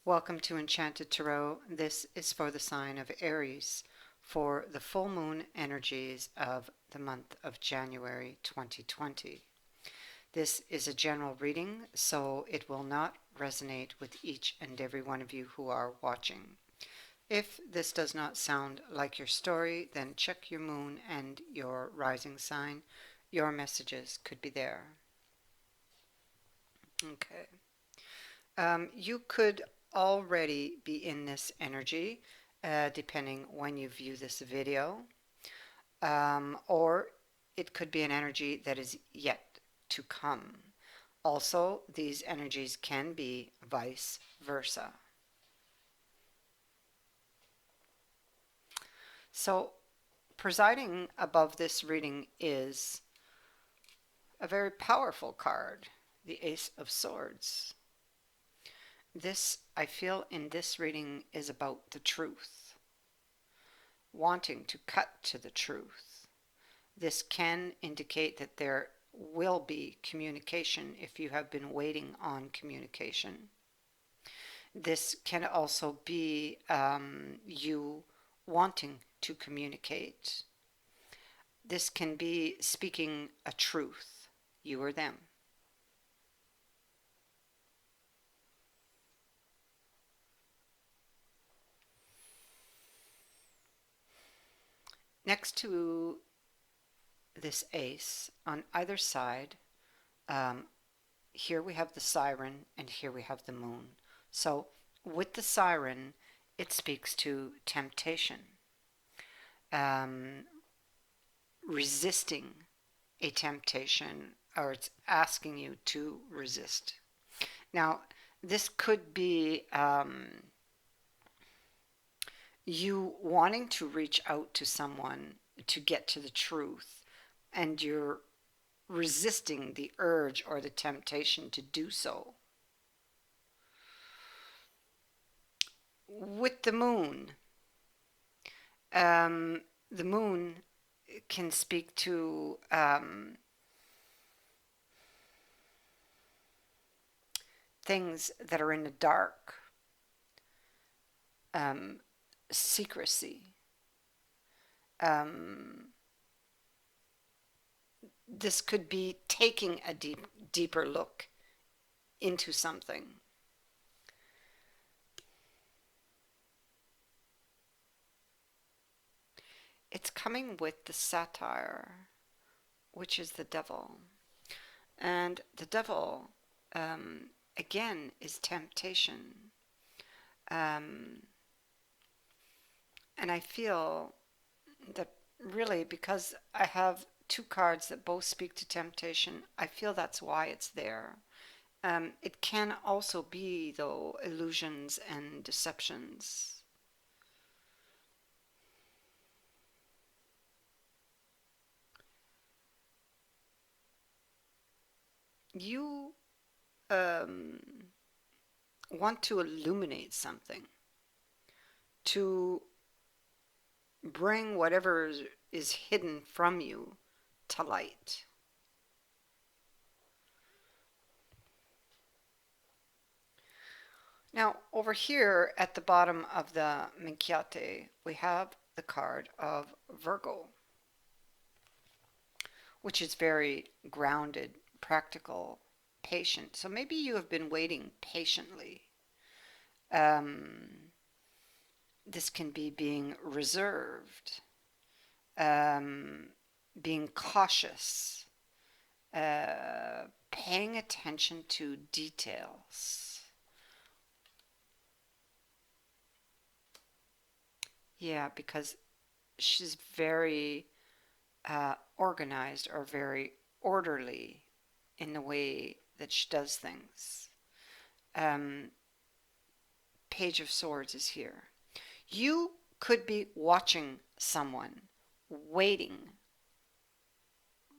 Welcome to Enchanted Tarot. This is for the sign of Aries for the full moon energies of the month of January 2020. This is a general reading, so it will not resonate with each and every one of you who are watching. If this does not sound like your story, then check your moon and your rising sign. Your messages could be there. Okay. You could already be in this energy, depending when you view this video, or it could be an energy that is yet to come. Also, these energies can be vice versa. So, presiding above this reading is a very powerful card, the Ace of Swords. This, I feel, in this reading is about the truth, wanting to cut to the truth. This can indicate that there will be communication if you have been waiting on communication. This can also be you wanting to communicate. This can be speaking a truth, you or them. Next to this ace, on either side, here we have the siren and here we have the moon. So with the siren, it speaks to temptation, resisting a temptation, or it's asking you to resist. Now, this could be you wanting to reach out to someone to get to the truth, and you're resisting the urge or the temptation to do so. With the moon can speak to things that are in the dark, secrecy. This could be taking a deeper look into something. It's coming with the satire, which is the devil. And the devil, again, is temptation. And I feel that really, because I have two cards that both speak to temptation, I feel that's why it's there. It can also be, though, illusions and deceptions. You want to illuminate something, to bring whatever is hidden from you to light. Now, over here at the bottom of the Minchiate, we have the card of Virgo, which is very grounded, practical, patient. So maybe you have been waiting patiently. This can be being reserved, being cautious, paying attention to details. Yeah, because she's very organized or very orderly in the way that she does things. Page of Swords is here. You could be watching someone, waiting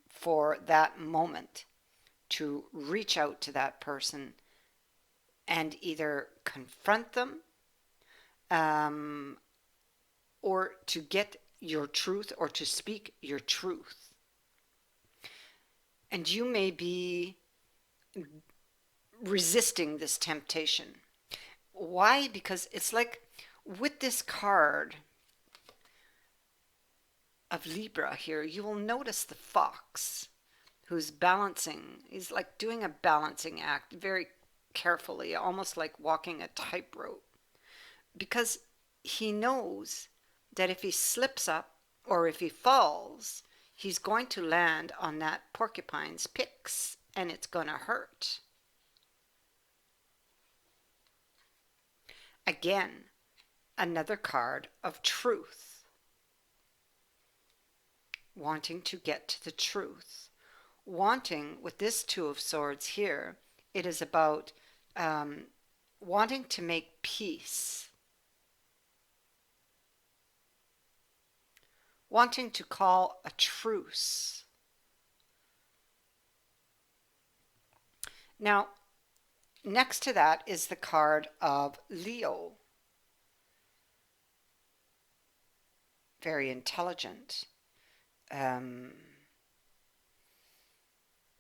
for that moment to reach out to that person and either confront them or to get your truth or to speak your truth. And you may be resisting this temptation. Why? Because it's like with this card of Libra here, you will notice the fox who's balancing. He's like doing a balancing act very carefully, almost like walking a tightrope, because he knows that if he slips up or if he falls, he's going to land on that porcupine's picks and it's going to hurt. Again, another card of truth, wanting to get to the truth. Wanting, with this Two of Swords here, it is about wanting to make peace, wanting to call a truce. Now, next to that is the card of Leo. Very intelligent.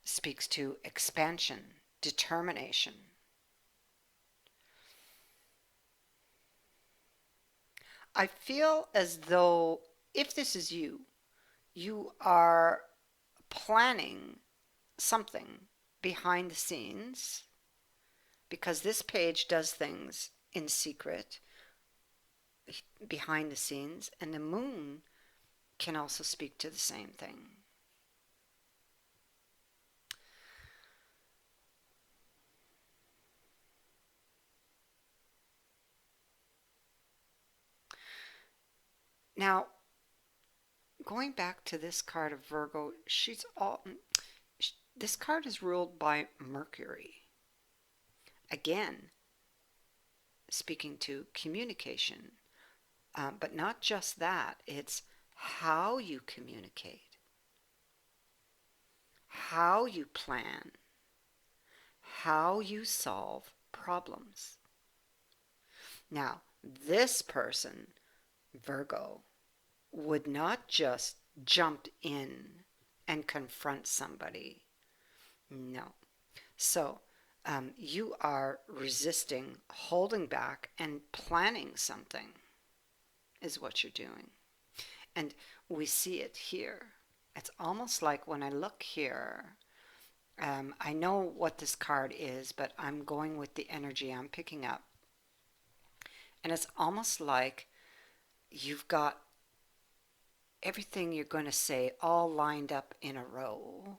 Speaks to expansion, determination. I feel as though if this is you, you are planning something behind the scenes, because this page does things in secret behind the scenes, and the moon can also speak to the same thing. Now, going back to this card of Virgo, this card is ruled by Mercury. Again, speaking to communication, but not just that, it's how you communicate, how you plan, how you solve problems. Now, this person, Virgo, would not just jump in and confront somebody. No. So, you are resisting, holding back, and planning something is what you're doing. And we see it here. It's almost like when I look here, I know what this card is, but I'm going with the energy I'm picking up. And it's almost like you've got everything you're going to say all lined up in a row.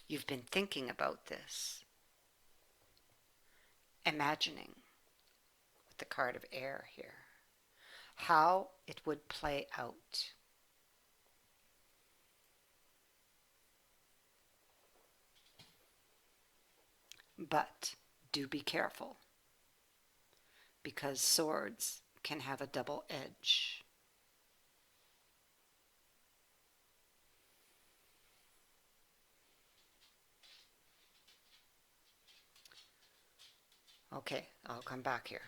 You've been thinking about this, imagining, with the card of air here, how it would play out. But do be careful, because swords can have a double edge. Okay, I'll come back here.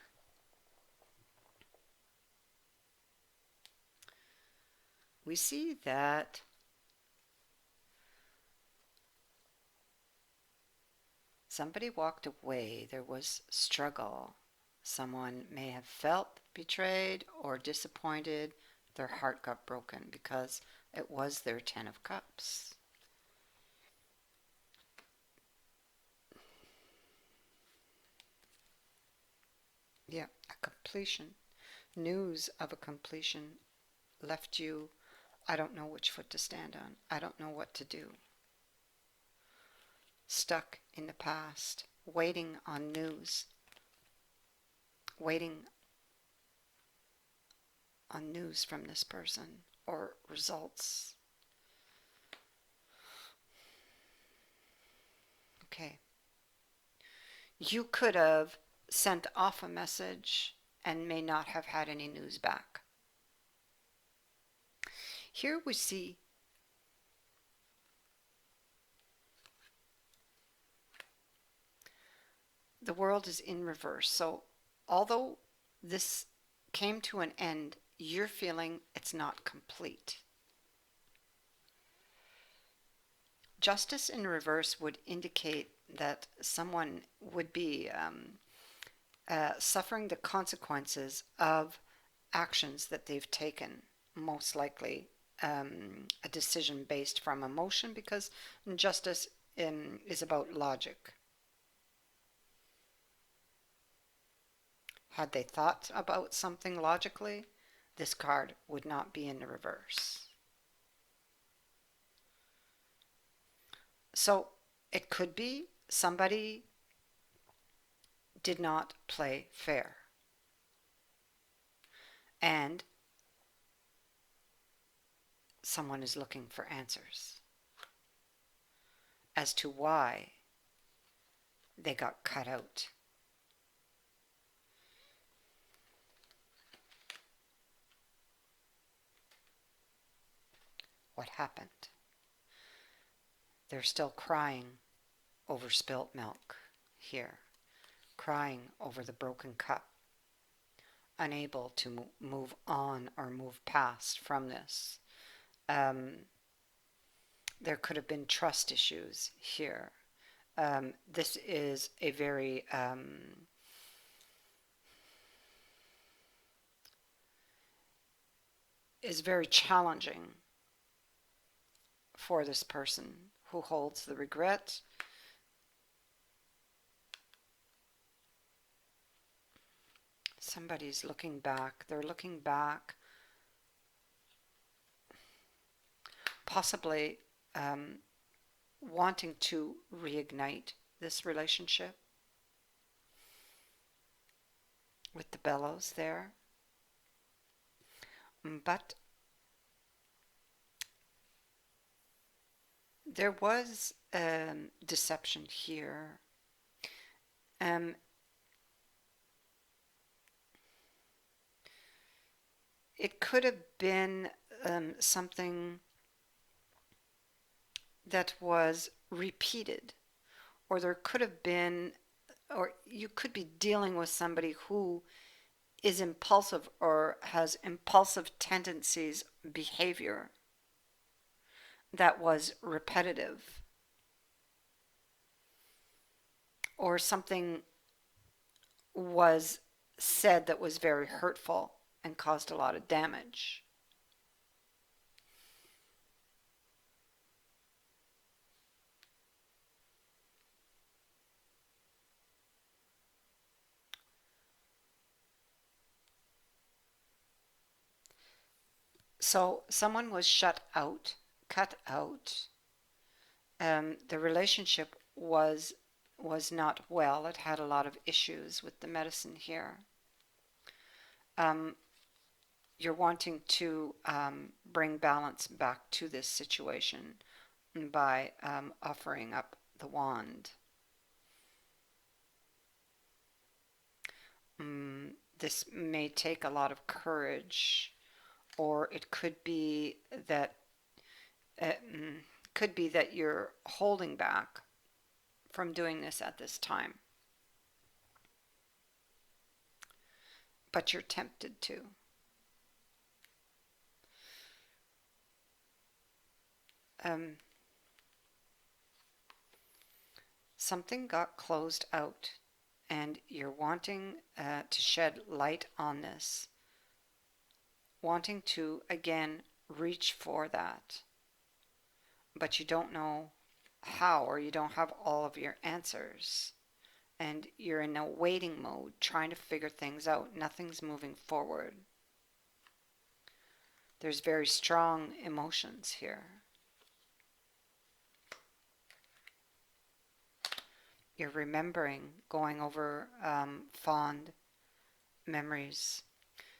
We see that somebody walked away. There was struggle. Someone may have felt betrayed or disappointed. Their heart got broken because it was their 10 of Cups. Yeah, a completion. News of a completion left you, I don't know which foot to stand on. I don't know what to do. Stuck in the past, waiting on news. Waiting on news from this person or results. Okay. You could have sent off a message and may not have had any news back. Here we see the world is in reverse. So although this came to an end, you're feeling it's not complete. Justice in reverse would indicate that someone would be suffering the consequences of actions that they've taken, most likely a decision based from emotion, because justice is about logic. Had they thought about something logically, this card would not be in the reverse. So it could be somebody did not play fair, and someone is looking for answers as to why they got cut out. What happened? They're still crying over spilt milk here, crying over the broken cup, unable to move on or move past from this. There could have been trust issues here. This is a very is very challenging for this person who holds the regret. Somebody's looking back. They're looking back, possibly wanting to reignite this relationship with the bellows there. But there was deception here. Um, it could have been something that was repeated, or there could have been, or you could be dealing with somebody who is impulsive or has impulsive tendencies, behavior that was repetitive, or something was said that was very hurtful and caused a lot of damage. So someone was shut out, cut out. The relationship was not well. It had a lot of issues with the medicine here. Um, you're wanting to bring balance back to this situation by offering up the wand. This may take a lot of courage, or it uh, could be that you're holding back from doing this at this time, but you're tempted to. Um, something got closed out, and you're wanting to shed light on this, wanting to again reach for that, but you don't know how, or you don't have all of your answers, and you're in a waiting mode trying to figure things out. Nothing's moving forward. There's very strong emotions here. You're remembering, going over fond memories.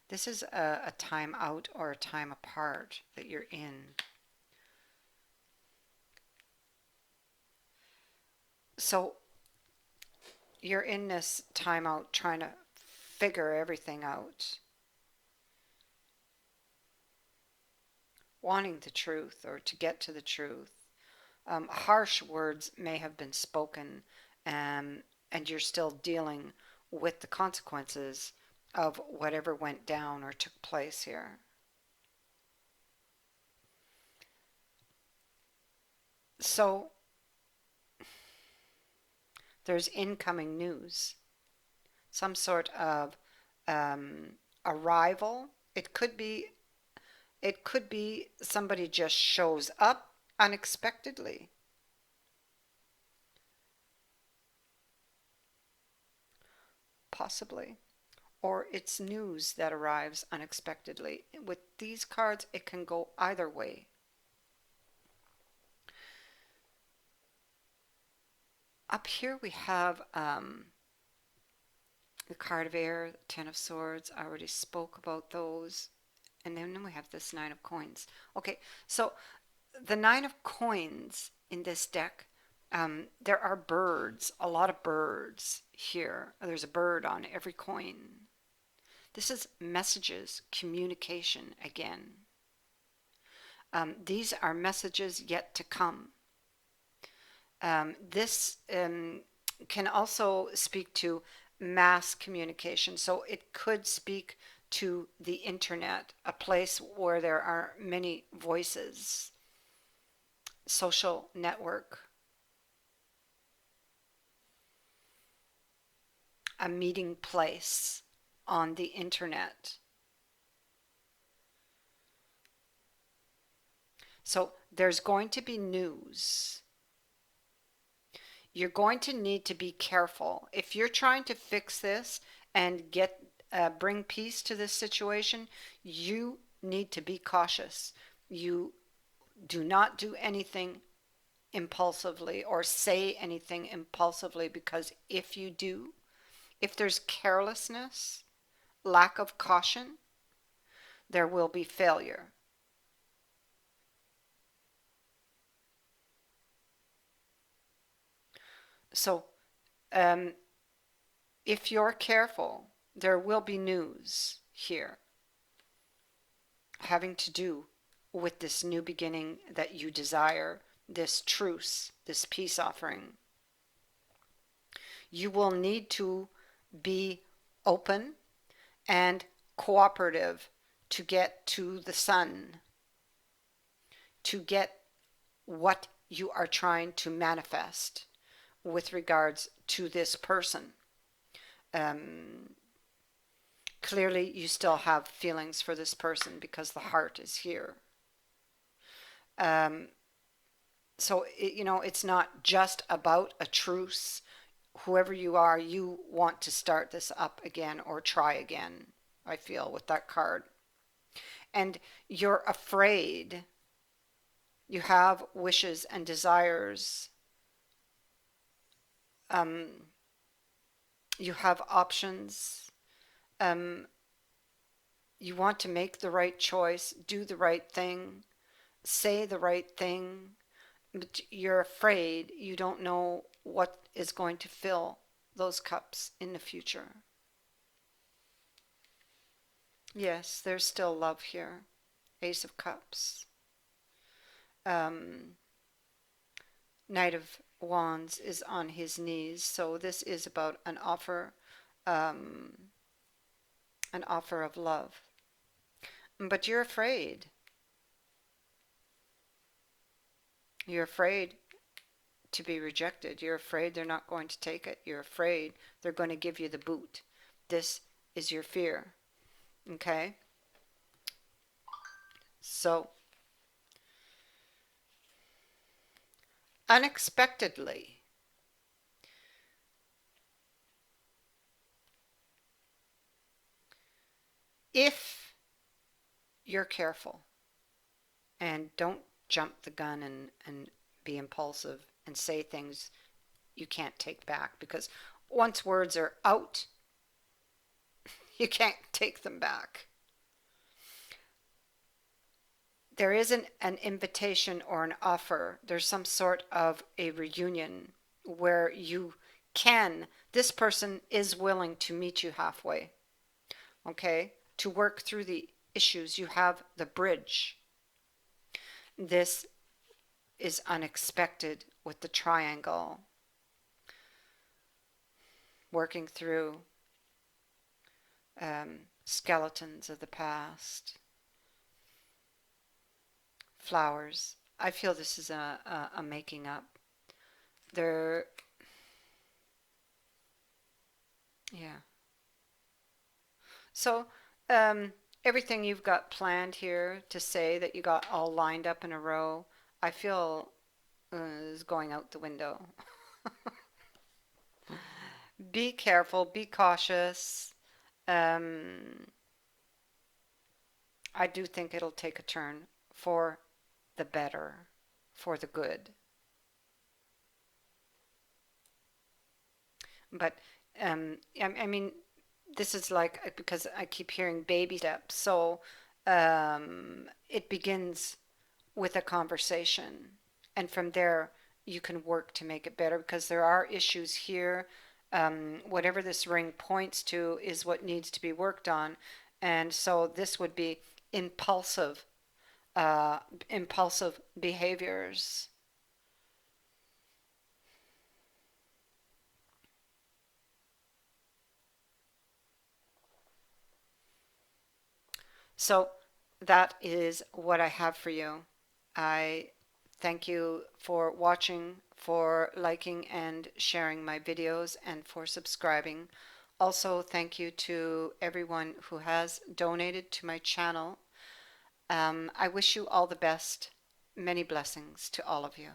This is a time out or a time apart that you're in. So you're in this time out trying to figure everything out, wanting the truth or to get to the truth. Harsh words may have been spoken, and you're still dealing with the consequences of whatever went down or took place here. So there's incoming news, some sort of arrival. It could be somebody just shows up unexpectedly. Possibly. Or it's news that arrives unexpectedly. With these cards, it can go either way. Up here we have the card of air, the Ten of Swords. I already spoke about those. And then we have this Nine of Coins. Okay, so the Nine of Coins in this deck, there are birds, a lot of birds here. There's a bird on every coin. This is messages, communication again. These are messages yet to come. This can also speak to mass communication. So it could speak to the internet, a place where there are many voices, social network, a meeting place on the internet. So there's going to be news. You're going to need to be careful. If you're trying to fix this and bring peace to this situation, you need to be cautious. You do not do anything impulsively or say anything impulsively, because if you do, if there's carelessness, lack of caution, there will be failure. So, um, if you're careful, there will be news here having to do with this new beginning that you desire, this truce, this peace offering. You will need to be open and cooperative to get to the sun, to get what you are trying to manifest with regards to this person. Um, Clearly, you still have feelings for this person because the heart is here. Um, it's not just about a truce. Whoever you are, you want to start this up again or try again, I feel, with that card. And you're afraid. You have wishes and desires. Um, you have options. Um, you want to make the right choice, do the right thing, say the right thing, but you're afraid. You don't know what is going to fill those cups in the future. Yes, there's still love here. Ace of Cups. Um, Knight of Wands is on his knees, so this is about um, an offer of love. But you're afraid. You're afraid to be rejected. You're afraid they're not going to take it. You're afraid they're going to give you the boot. This is your fear. Okay? So, unexpectedly, if you're careful and don't jump the gun and be impulsive and say things you can't take back, because once words are out, you can't take them back. There isn't an invitation or an offer. There's some sort of a reunion where this person is willing to meet you halfway, okay? To work through the issues. You have the bridge. This is unexpected with the triangle. Working through skeletons of the past, flowers I feel this is a making up. There, yeah. So, um, everything you've got planned here to say that you got all lined up in a row, I feel is going out the window. Be careful, be cautious. Um, I do think it'll take a turn for the better, for the good. But I mean, this is like because I keep hearing baby steps. So it begins with a conversation, and from there you can work to make it better because there are issues here. Whatever this ring points to is what needs to be worked on, and so this would be impulsive, uh, impulsive behaviors. So that is what I have for you. I thank you for watching, for liking and sharing my videos, and for subscribing. Also, thank you to everyone who has donated to my channel. I wish you all the best. Many blessings to all of you.